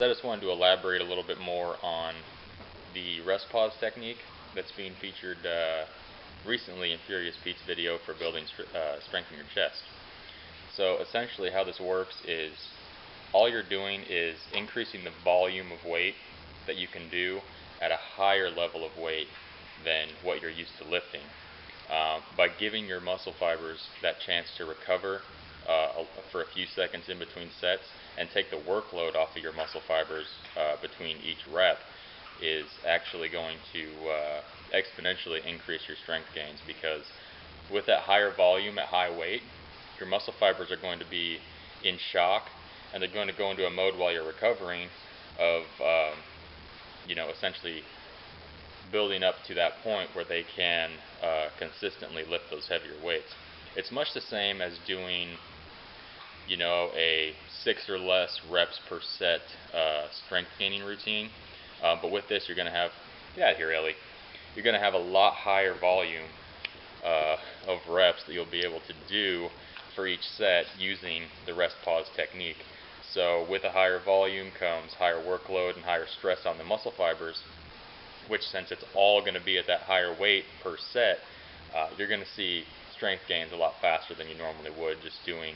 I just wanted to elaborate a little bit more on the rest pause technique that's being featured recently in Furious Pete's video for building strength in your chest. So essentially how this works is all you're doing is increasing the volume of weight that you can do at a higher level of weight than what you're used to lifting. By giving your muscle fibers that chance to recover for a few seconds in between sets and take the workload off of your muscle fibers between each rep is actually going to exponentially increase your strength gains, because with that higher volume at high weight, your muscle fibers are going to be in shock, and they're going to go into a mode while you're recovering of essentially building up to that point where they can consistently lift those heavier weights. It's much the same as doing a 6 or less reps per set strength gaining routine, but with this you're going to have, get out of here Ellie, you're going to have a lot higher volume of reps that you'll be able to do for each set using the rest pause technique. So with a higher volume comes higher workload and higher stress on the muscle fibers, which, since it's all going to be at that higher weight per set, you're going to see strength gains a lot faster than you normally would just doing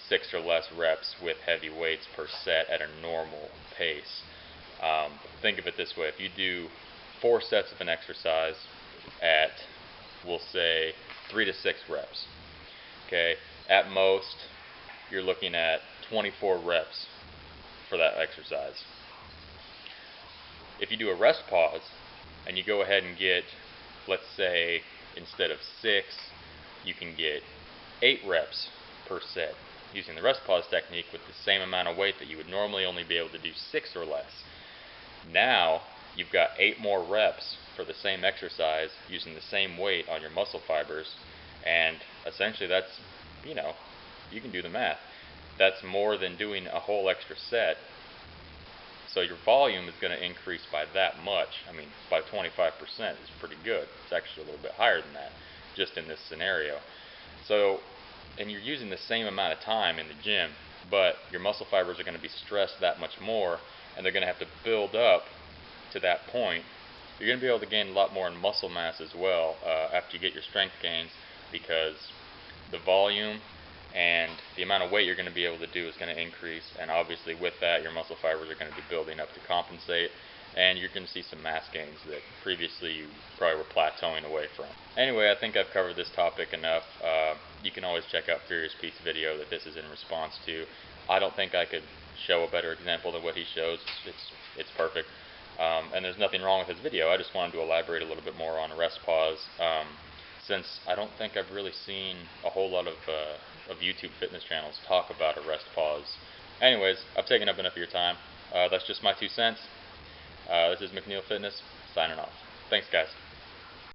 6 or less reps with heavy weights per set at a normal pace. Think of it this way: if you do 4 sets of an exercise at, we'll say, 3 to 6 reps, okay, at most you're looking at 24 reps for that exercise. If you do a rest pause and you go ahead and get, let's say, instead of 6, you can get 8 reps per set using the rest pause technique with the same amount of weight that you would normally only be able to do 6 or less. Now you've got 8 more reps for the same exercise using the same weight on your muscle fibers, and essentially that's, you can do the math. That's more than doing a whole extra set. So your volume is going to increase by that much. I mean, by 25% is pretty good. It's actually a little bit higher than that, just in this scenario. So, and you're using the same amount of time in the gym, but your muscle fibers are going to be stressed that much more, and they're going to have to build up to that point. You're going to be able to gain a lot more in muscle mass as well after you get your strength gains, because the volume and the amount of weight you're going to be able to do is going to increase, and obviously with that your muscle fibers are going to be building up to compensate, and you're going to see some mass gains that previously you probably were plateauing away from. Anyway, I think I've covered this topic enough. You can always check out Furious Pete's video that this is in response to. I don't think I could show a better example than what he shows. It's perfect. And there's nothing wrong with his video. I just wanted to elaborate a little bit more on a rest pause, since I don't think I've really seen a whole lot of YouTube fitness channels talk about a rest pause. Anyways, I've taken up enough of your time. That's just my 2 cents. This is McNeil Fitness, signing off. Thanks, guys.